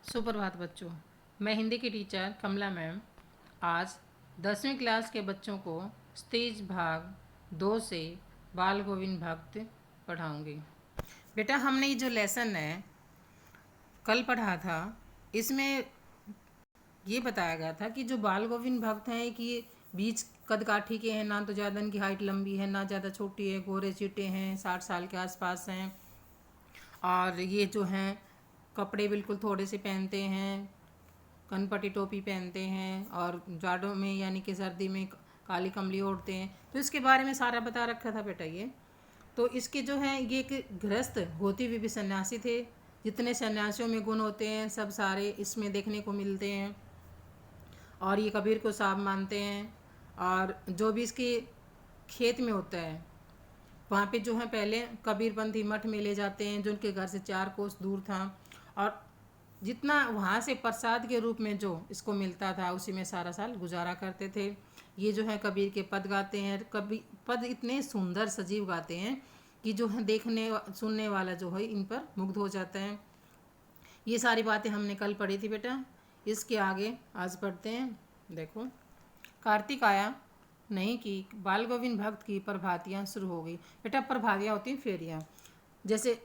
सुप्रभात बच्चों। मैं हिंदी की टीचर कमला मैम आज 10वीं क्लास के बच्चों को स्टेज भाग 2 से बाल गोविंद भक्त पढ़ाऊंगी। बेटा, हमने ये जो लेसन है कल पढ़ा था, इसमें ये बताया गया था कि जो बाल गोविंद भक्त हैं कि ये बीच कद काठी के हैं, ना तो ज़्यादा इनकी हाइट लंबी है ना ज़्यादा छोटी है, गोरे चिट्टे हैं, 60 साल के आसपास हैं। और ये जो हैं कपड़े बिल्कुल थोड़े से पहनते हैं, कनपटी टोपी पहनते हैं और जाड़ों में यानी कि सर्दी में काली कमली ओढ़ते हैं। तो इसके बारे में सारा बता रखा था बेटा। ये तो इसके जो है ये एक गृहस्थ होती हुए भी सन्यासी थे। जितने सन्यासियों में गुण होते हैं सब सारे इसमें देखने को मिलते हैं। और ये कबीर को साहब मानते हैं। और जो भी इसके खेत में होता है वहाँ पे जो है पहले कबीरपंथी मठ में ले जाते हैं, जो उनके घर से 4 कोस दूर था। और जितना वहाँ से प्रसाद के रूप में जो इसको मिलता था उसी में सारा साल गुजारा करते थे। ये जो है कबीर के पद गाते हैं। कबीर पद इतने सुंदर सजीव गाते हैं कि जो है देखने सुनने वाला जो है इन पर मुग्ध हो जाता है। ये सारी बातें हमने कल पढ़ी थी बेटा। इसके आगे आज पढ़ते हैं। देखो, कार्तिक आया नहीं कि बाल गोविंद भक्त की प्रभातियाँ शुरू हो गई। बेटा, प्रभातियाँ होती हैं फेरियाँ। जैसे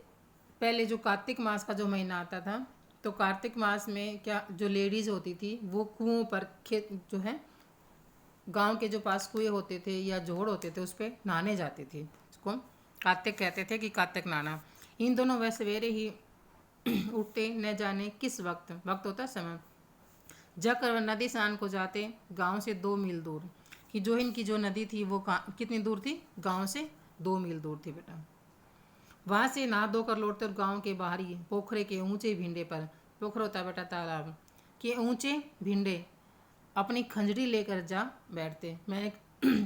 पहले जो कार्तिक मास का जो महीना आता था तो कार्तिक मास में क्या जो लेडीज़ होती थी वो कुओं पर खेत जो है गांव के जो पास कुएं होते थे या जोड़ होते थे उस पर नहाने जाती थी। उसको कार्तिक कहते थे कि कार्तिक नहाना। इन दोनों वह सवेरे ही उठते, न जाने किस वक्त, वक्त होता है समय, जाकर नदी स्नान को जाते गांव से 2 मील दूर। कि जो इनकी जो नदी थी वो कितनी दूर थी? गांव से 2 मील दूर थी बेटा। वहाँ से नहा धोकर लौटते और गांव के बाहरी पोखरे के ऊंचे भिंडे पर, पोखर होता है बेटा तालाब के ऊंचे भिंडे, अपनी खंजरी लेकर जा बैठते। मैंने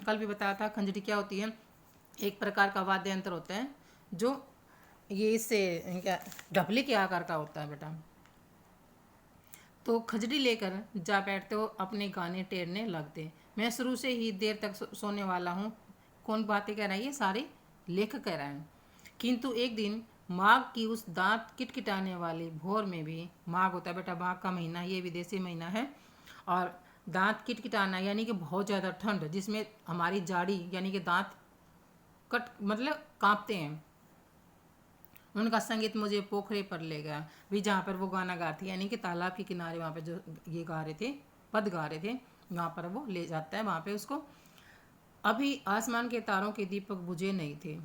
कल भी बताया था खंजरी क्या होती है। एक प्रकार का वाद्य यंत्र होता है जो ये इससे क्या ढपली के आकार का होता है बेटा। तो खजड़ी लेकर जा बैठते हो, अपने गाने टेरने लगते। मैं शुरू से ही देर तक सोने वाला हूँ। कौन बातें कह रहा है? ये सारे लेखक कह रहे हैं। किंतु एक दिन माघ की उस दांत किटकिटाने वाली भोर में भी, माघ होता है बेटा माघ का महीना, ये विदेशी महीना है। और दांत किटकिटाना यानी कि बहुत ज़्यादा ठंड, जिसमें हमारी जाड़ी यानी कि दांत कट मतलब कांपते हैं। उनका संगीत मुझे पोखरे पर ले गया भी, जहाँ पर वो गाना गा थी यानी कि तालाब के किनारे वहाँ पे जो ये गा रहे थे, पद गा रहे थे, वहाँ पर वो ले जाता है वहाँ पे उसको। अभी आसमान के तारों के दीपक बुझे नहीं थे।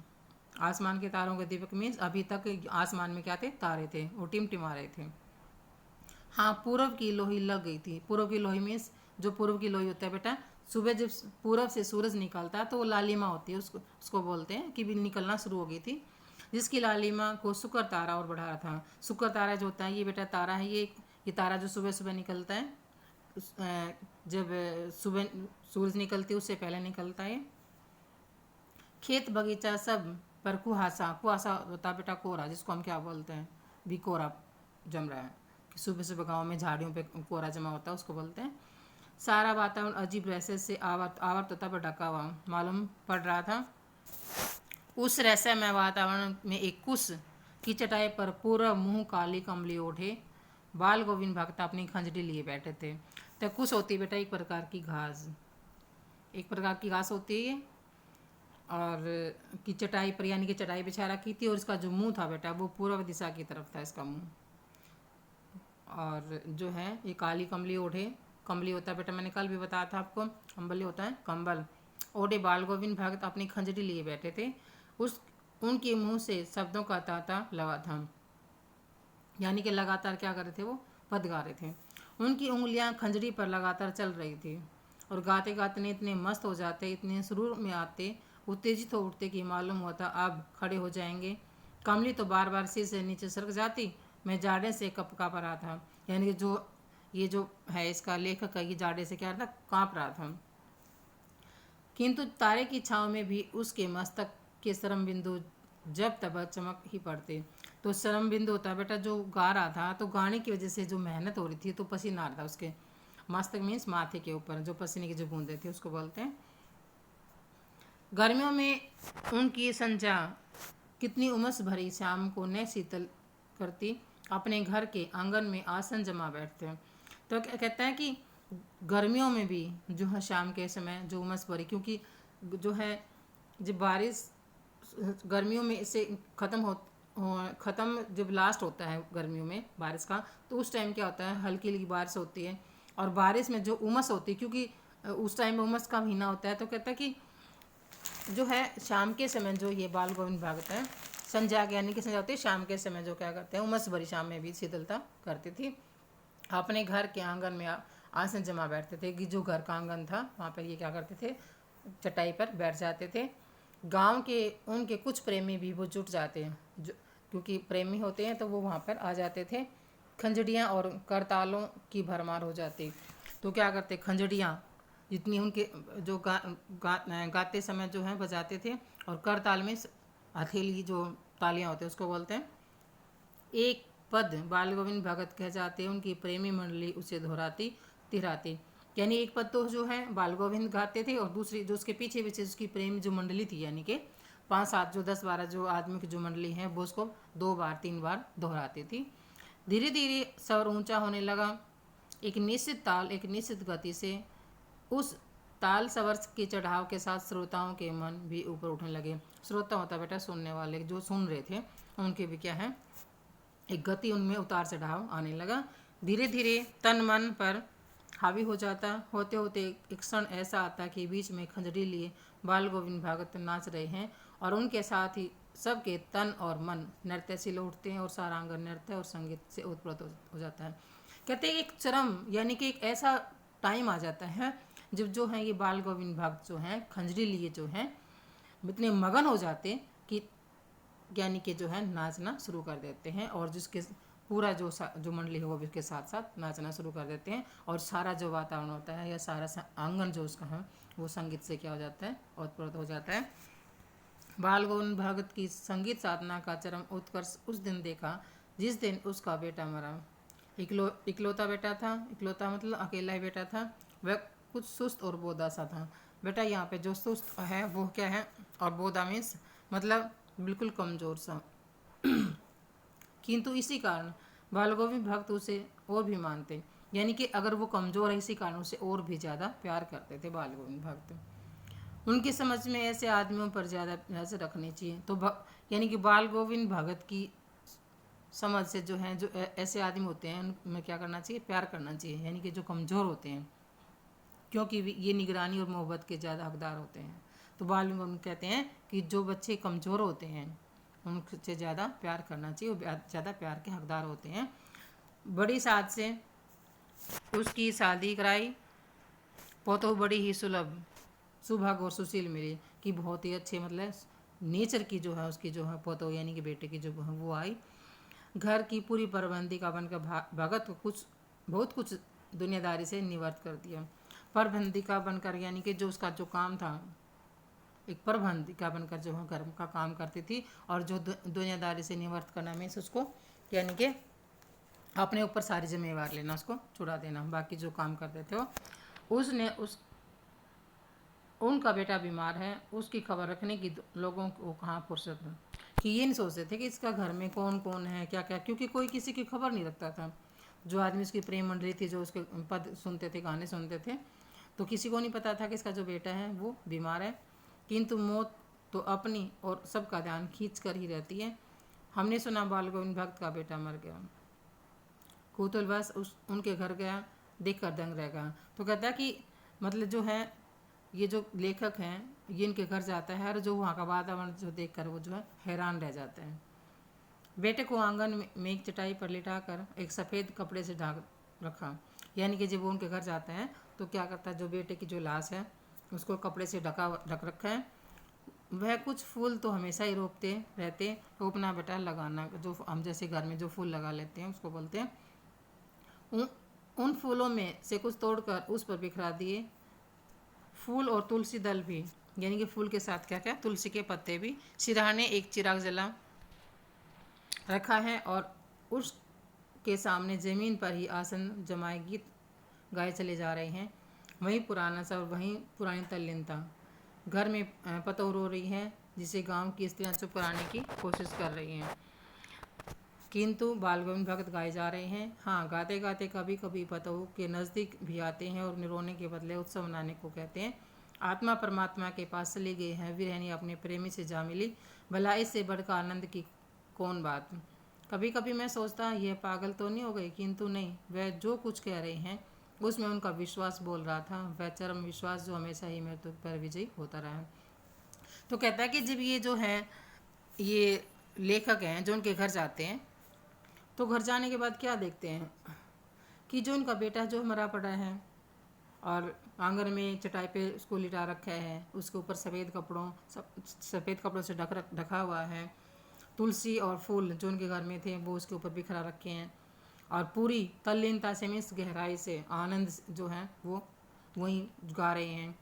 आसमान के तारों के दीपक मीन्स अभी तक आसमान में क्या थे? तारे थे, वो टिमटिमा रहे थे। हाँ, पूर्व की लोही लग गई थी। पूर्व की लोही मीन्स जो पूर्व की लोही होता है बेटा, सुबह जब पूर्व से सूरज निकलता है तो वो लालिमा होती है, उसको उसको बोलते हैं कि भी निकलना शुरू हो गई थी, जिसकी लालिमा को शुक्र तारा और बढ़ा रहा था। शुक्र तारा जो होता है ये बेटा तारा है, ये तारा जो सुबह सुबह निकलता है, जब सुबह सूरज निकलती है उससे पहले निकलता है। खेत बगीचा सब पर कुहासा, कुहासा होता बेटा कोहरा, जिसको हम क्या बोलते हैं भी कोहरा जम रहा है। कि सुबह सुबह गाँव में झाड़ियों पे कोहरा जमा होता है, उसको बोलते हैं। सारा वातावरण अजीब रहस्य से आवर्त होता पर ढका हुआ मालूम पड़ रहा था। उस रहस्यमय वातावरण में एक कुश की चटाई पर पूरा मुंह काली कमली ओढ़े बाल गोविंद भक्त अपनी खंजरी लिए बैठे थे। तो कुश होती बेटा एक प्रकार की घास, एक प्रकार की घास होती है। और की चटाई पर यानी कि चटाई बिछा रखी थी, और इसका जो मुंह था बेटा वो पूर्व दिशा की तरफ था इसका मुंह। और जो है ये काली कमली ओढ़े, कमली होता है बेटा मैंने कल भी बताया था आपको, कंबली होता है कंबल ओढ़े बाल गोविंद भक्त अपनी खंजरी लिए बैठे थे। उस उनके मुंह से शब्दों का तांता लगा था, यानी कि लगातार क्या कर रहे थे? वो पद गा रहे थे। उनकी उंगलियां खंजरी पर लगातार चल रही थी और गाते गाते इतने मस्त हो जाते, इतने सुरूर में आते, उत्तेजित हो उठते कि मालूम होता अब खड़े हो जाएंगे। कमली तो बार बार सिर से नीचे सरक जाती। मैं जाड़े से कपका पा रहा था, यानी कि जो ये जो है इसका लेखक का, ये जाड़े से क्या था? काँप रहा था। किंतु तारे की छाँव में भी उसके मस्तक के श्रम बिंदु जब तब चमक ही पड़ते। तो श्रम बिंदु होता है बेटा जो गा रहा था, तो गाने की वजह से जो मेहनत हो रही थी तो पसीना आ रहा था उसके मस्तक मीन्स माथे के ऊपर, जो पसीने की जो बूंदे थे उसको बोलते हैं। गर्मियों में उनकी संजा कितनी उमस भरी शाम को न शीतल करती अपने घर के आंगन में आसन जमा बैठते हैं। तो कहता है कि गर्मियों में भी जो है शाम के समय जो उमस भरी, क्योंकि जो है जब बारिश गर्मियों में इसे ख़त्म जब लास्ट होता है गर्मियों में बारिश का, तो उस टाइम क्या होता है, हल्की हल्की बारिश होती है। और बारिश में जो उमस होती है, क्योंकि उस टाइम में उमस का महीना होता है, तो कहता है कि जो है शाम के समय जो ये बाल गोविंद भागवत है, संध्या यानी कि संध्या होती है शाम के समय, जो क्या करते हैं उमस भरी शाम में भी शीतलता करती थी। अपने घर के आंगन में आसन जमा बैठते थे, कि जो घर का आंगन था वहाँ पर ये क्या करते थे, चटाई पर बैठ जाते थे। गांव के उनके कुछ प्रेमी भी वो जुट जाते हैं, जो क्योंकि प्रेमी होते हैं तो वो वहाँ पर आ जाते थे। खंजड़ियाँ और करतालों की भरमार हो जाती, तो क्या करते, खंजड़ियाँ जितनी उनके जो गाते समय जो है बजाते थे, और करताल में हथेली जो तालियाँ होते हैं उसको बोलते हैं। एक पद बाल गोविंद भगत कह जाते हैं, उनकी प्रेमी मंडली उसे दोहराती तिहराती। यानी एक पद तो जो है बाल गोविंद गाते थे, और दूसरी जो उसके पीछे पीछे उसकी प्रेमी जो मंडली थी, यानी कि 5-7 जो 10-12 जो आदमी की जो मंडली है, वो उसको 2 बार 3 बार दोहराती थी। धीरे धीरे स्वर ऊंचा होने लगा, एक निश्चित ताल एक निश्चित गति से। उस ताल स्वर के चढ़ाव के साथ श्रोताओं के मन भी ऊपर उठने लगे। श्रोता होता बेटा सुनने वाले, जो सुन रहे थे उनके भी क्या है, एक गति उनमें उतार चढ़ाव आने लगा। धीरे धीरे तन मन पर हावी हो जाता, होते होते एक क्षण ऐसा आता कि बीच में खंजरी लिए बाल गोविंद भागवत नाच रहे हैं, और उनके साथ ही सबके तन और मन नृत्यशील उठते हैं, और सारा आंगन नृत्य और संगीत से उत्प्रोत हो जाता है। कहते हैं एक चरम यानी कि एक ऐसा टाइम आ जाता है जब जो है ये बाल गोविंद भक्त जो हैं खंजरी लिए जो हैं इतने मगन हो जाते कि यानी कि जो है नाचना शुरू कर देते हैं, और जिसके पूरा जो मंडली है वो भी उसके साथ साथ नाचना शुरू कर देते हैं, और सारा जो वातावरण होता है या सारा आंगन जो उसका है वो संगीत से क्या हो जाता है, ओतप्रोत हो जाता है। बाल गोविंद भगत की संगीत साधना का चरम उत्कर्ष उस दिन देखा जिस दिन उसका बेटा मरा। इकलौता बेटा था, इकलौता मतलब अकेला ही बेटा था। वह कुछ सुस्त और बोदा सा था। बेटा यहाँ पे जो सुस्त है वो क्या है, और बोदा मीन्स मतलब बिल्कुल कमज़ोर सा। किंतु इसी कारण बाल गोविंद भक्त उसे और भी मानते, यानी कि अगर वो कमज़ोर है इसी कारण उसे और भी ज़्यादा प्यार करते थे बाल गोविंद भक्त। उनकी समझ में ऐसे आदमियों पर ज़्यादा नजर रखनी चाहिए। तो यानी कि बाल गोविंद भगत की समझ से जो है जो ऐसे आदमी होते हैं उनमें क्या करना चाहिए, प्यार करना चाहिए, यानी कि जो कमज़ोर होते हैं, क्योंकि ये निगरानी और मोहब्बत के ज़्यादा हकदार होते हैं। तो बाल गोविंद कहते हैं कि जो बच्चे कमज़ोर होते हैं उनसे ज़्यादा प्यार करना चाहिए, वो ज़्यादा प्यार के हकदार होते हैं। बड़ी साथ से उसकी शादी कराई, पोतो बड़ी ही सुलभ सुभाग और सुशील मिली, कि बहुत ही अच्छे मतलब नेचर की जो है उसकी जो है पोतो यानी कि बेटे की जो है वो आई। घर की पूरी प्रबंधिका बनकर भगत को बहुत कुछ दुनियादारी से निवृत्त कर दिया। प्रबंधिका बनकर यानी कि जो उसका जो काम था, एक प्रबंधिका बनकर जो है घर का काम करती थी, और जो दुनियादारी से निवृत्त करना में उसको यानी कि अपने ऊपर सारी जिम्मेवार लेना, उसको छुड़ा देना, बाकी जो काम करते थे वो। उसने उनका बेटा बीमार है, उसकी खबर रखने की लोगों को कहाँ फुर्सत है, कि ये नहीं सोचते थे कि इसका घर में कौन कौन है क्या क्या, क्योंकि कोई किसी की खबर नहीं रखता था। जो आदमी उसकी प्रेम मंडली थी, जो उसके पद सुनते थे, गाने सुनते थे, तो किसी को नहीं पता था कि इसका जो बेटा है वो बीमार है। किंतु मौत तो अपनी और सबका ध्यान खींच कर ही रहती है। हमने सुना बाल गोविंद भक्त का बेटा मर गया। कुतुलवश उनके घर गया, देख कर दंग रह गया। तो कहता कि मतलब जो है ये जो लेखक हैं ये इनके घर जाता है, और जो वहाँ का वातावरण जो देखकर वो जो है हैरान रह जाते हैं। बेटे को आंगन में एक चटाई पर लिटाकर एक सफ़ेद कपड़े से ढक रखा, यानी कि जब वो उनके घर जाते हैं तो क्या करता है, जो बेटे की जो लाश है उसको कपड़े से ढक रखा है। वह कुछ फूल तो हमेशा ही रोपते रहते, रोपना बेटा लगाना, जो हम जैसे घर में जो फूल लगा लेते हैं उसको बोलते हैं। उन फूलों में से कुछ तोड़कर उस पर बिखरा दिए। फूल और तुलसी दल भी, यानी कि फूल के साथ क्या क्या, तुलसी के पत्ते भी। सिरहाने एक चिराग जला रखा है, और उसके सामने ज़मीन पर ही आसन जमाए गीत गाए चले जा रहे हैं। वहीं पुराना सा और वहीं पुरानी तल्लीनता। घर में पतोह रो रही है, जिसे गांव की स्त्रियां चुप कराने की कोशिश कर रही हैं। किंतु बाल गोविंद भक्त गाए जा रहे हैं। हाँ, गाते गाते कभी कभी पतऊ के नज़दीक भी आते हैं और रोने के बदले उत्सव मनाने को कहते हैं। आत्मा परमात्मा के पास चली गई है, विरहनी अपने प्रेमी से जा मिली, भला इससे बढ़कर आनंद की कौन बात। कभी कभी मैं सोचता यह पागल तो नहीं हो गई, किंतु नहीं, वह जो कुछ कह रहे हैं उसमें उनका विश्वास बोल रहा था, वह चरम विश्वास जो हमेशा ही मृत्यु पर विजयी होता रहा। तो कहता है कि जब ये जो है ये लेखक हैं जो उनके घर जाते हैं, तो घर जाने के बाद क्या देखते हैं कि जो उनका बेटा जो मरा पड़ा है और आंगन में चटाई पे उसको लिटा रखा है, उसके ऊपर सफ़ेद कपड़ों से ढका हुआ है। तुलसी और फूल जो उनके घर में थे वो उसके ऊपर बिखरा रखे हैं, और पूरी तल्लीनता से में इस गहराई से आनंद जो है वो वहीं गा रहे हैं।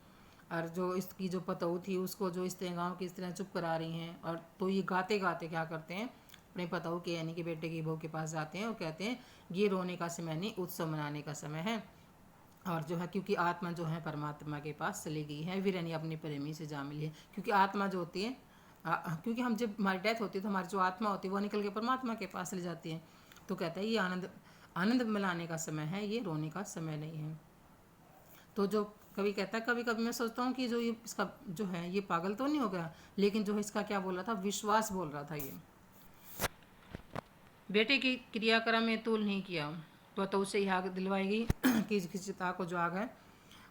और जो इसकी जो पतऊ थी उसको जो इस तरह गाँव की इस तरह चुप करा रही हैं। और तो ये गाते गाते क्या करते हैं, अपने पतऊ के यानी कि बेटे की बहू के पास जाते हैं और कहते हैं ये रोने का समय नहीं, उत्सव मनाने का समय है। और जो है क्योंकि आत्मा जो है परमात्मा के पास चली गई है, विरनी अपनी प्रेमी से जा मिली है। क्योंकि आत्मा जो होती है क्योंकि हम जब हमारी डेथ होती है तो हमारी जो आत्मा होती है वो निकल के परमात्मा के पास चली जाती है। तो कहता है ये आनंद मिलाने का समय है, ये रोने का समय नहीं है। तो जो कभी कहता है, कभी कभी मैं सोचता हूँ कि जो ये इसका जो है ये पागल तो नहीं हो गया, लेकिन जो इसका क्या बोल रहा था, विश्वास बोल रहा था। ये बेटे की क्रियाक्रम में तूल नहीं किया तो उसे यह आग दिलवाई गई कि किसी चिता को जो आग है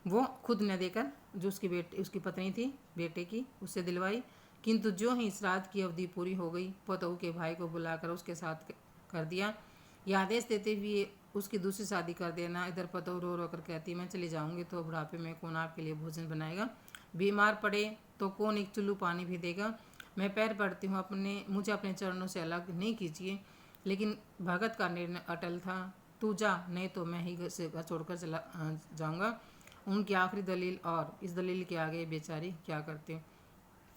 वो खुद न देकर जो उसकी पत्नी थी बेटे की उससे दिलवाई। किंतु जो ही श्राद्ध की अवधि पूरी हो गई, पतऊ के भाई को बुलाकर उसके साथ कर दिया, यह आदेश देते हुए उसकी दूसरी शादी कर देना। इधर पतऊ रो रो कर कहती मैं चली जाऊंगी तो बुढ़ापे में कौन आपके लिए भोजन बनाएगा, बीमार पड़े तो कौन एक चुल्लू पानी भी देगा। मैं पैर पड़ती हूँ, मुझे अपने चरणों से अलग नहीं कीजिए। लेकिन भगत का निर्णय अटल था, तू जा नहीं तो मैं ही घर छोड़कर चला जाऊंगा। उनकी आखिरी दलील, और इस दलील के आगे बेचारी क्या करते।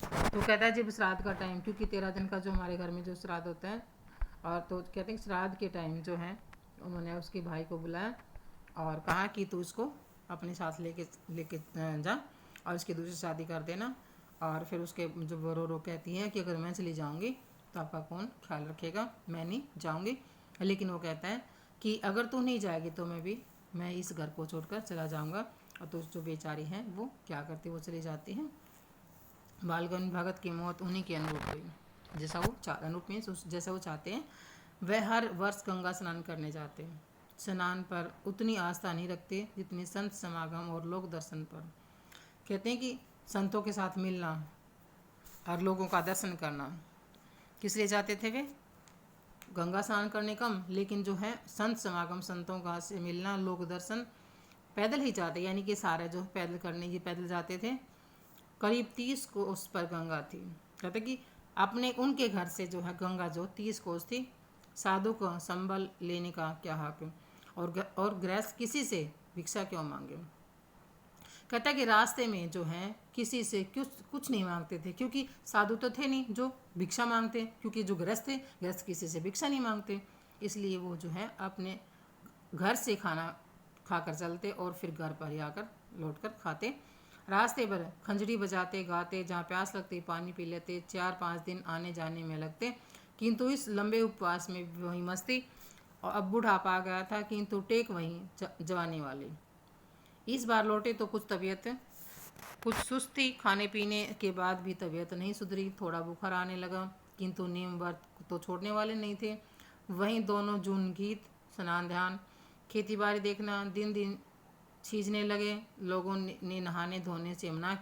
तो कहता है जब श्राद्ध का टाइम, क्योंकि 13 दिन का जो हमारे घर में जो श्राद्ध होता है, और तो कहते हैं श्राद्ध के टाइम जो है उन्होंने उसके भाई को बुलाया और कहा कि तू उसको अपने साथ लेके जा और उसकी दूसरी शादी कर देना। और फिर उसके जो रो कहती है कि अगर मैं चली जाऊंगी तो आपका कौन ख्याल रखेगा, मैं नहीं जाऊंगी। लेकिन वो कहता है कि अगर तू नहीं जाएगी तो मैं इस घर को छोड़कर चला जाऊंगा। और तो जो बेचारी हैं वो क्या करती, वो चली जाती हैं। बाल गोविंद भगत की मौत उन्हीं के अनुरूप हुई, जैसा वो अनुरूप मीन्स जैसा वो चाहते हैं। वह हर वर्ष गंगा स्नान करने जाते हैं। स्नान पर उतनी आस्था नहीं रखते जितनी संत समागम और लोक दर्शन पर। कहते हैं कि संतों के साथ मिलना और लोगों का दर्शन करना, किस लिए जाते थे वे, गंगा स्नान करने कम, लेकिन जो है संत समागम, संतों का से मिलना, लोक दर्शन पैदल ही जाते, यानी कि सारे जो पैदल करने ये पैदल जाते थे। करीब 30 कोस पर गंगा थी। कहते कि अपने उनके घर से जो है गंगा जो 30 कोस थी। साधु को संबल लेने का क्या हक, और गृहस्थ किसी से भिक्षा क्यों मांगे। कहता है कि रास्ते में जो है किसी से कुछ नहीं मांगते थे, क्योंकि साधु तो थे नहीं जो भिक्षा मांगते, क्योंकि जो गृहस्थ थे, गृहस्थ किसी से भिक्षा नहीं मांगते, इसलिए वो जो है अपने घर से खाना खाकर चलते और फिर घर पर ही आकर लौट कर खाते। रास्ते पर खंजड़ी बजाते गाते, जहाँ प्यास लगती पानी पी लेते। 4-5 दिन आने जाने में लगते, किंतु इस लंबे उपवास में वही मस्ती। और अब बुढ़ापा आ गया था, किंतु टेक वहीं जवानी वाली। इस बार लौटे तो कुछ सुस्ती, खाने पीने के बाद भी तबीयत नहीं सुधरी, थोड़ा बुखार आने लगा, किंतु नियम व्रत तो छोड़ने वाले नहीं थे। वहीं दोनों जून गीत, स्नान ध्यान, खेती बाड़ी देखना दिन दिन छींचने लगे। लोगों ने नहाने धोने से मना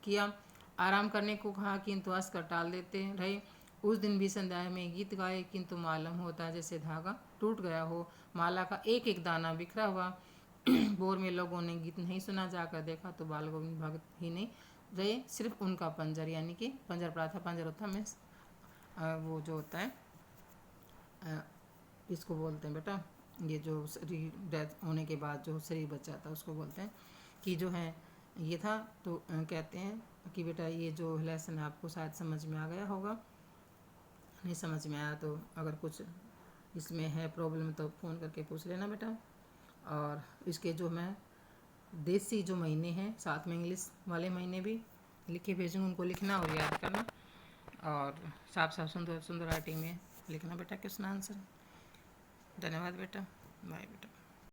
किया, आराम करने को कहा, किंतु हंस कर टाल देते रहे। उस दिन भी संध्या में गीत गाए, किंतु मालूम होता जैसे धागा टूट गया हो, माला का एक एक दाना बिखरा हुआ। भोर में लोगों ने गीत नहीं सुना, जाकर देखा तो बाल गोविंद भगत ही नहीं रहे, सिर्फ उनका पंजर, यानी कि पंजर पड़ा था। पंजर होता मीन्स वो जो होता है इसको बोलते हैं बेटा, ये जो शरीर डेथ होने के बाद जो शरीर बच जाता है उसको बोलते हैं। कि जो है ये था। तो कहते हैं कि बेटा ये जो लेसन है आपको शायद समझ में आ गया होगा, नहीं समझ में आया तो अगर कुछ इसमें है प्रॉब्लम तो फ़ोन करके पूछ लेना बेटा। और इसके जो मैं देसी जो महीने हैं साथ में इंग्लिश वाले महीने भी लिख के भेजूँगा, उनको लिखना और याद करना, और साफ साफ सुंदर सुंदर राइटिंग में लिखना बेटा क्वेश्चन आंसर। धन्यवाद बेटा, बाय बेटा।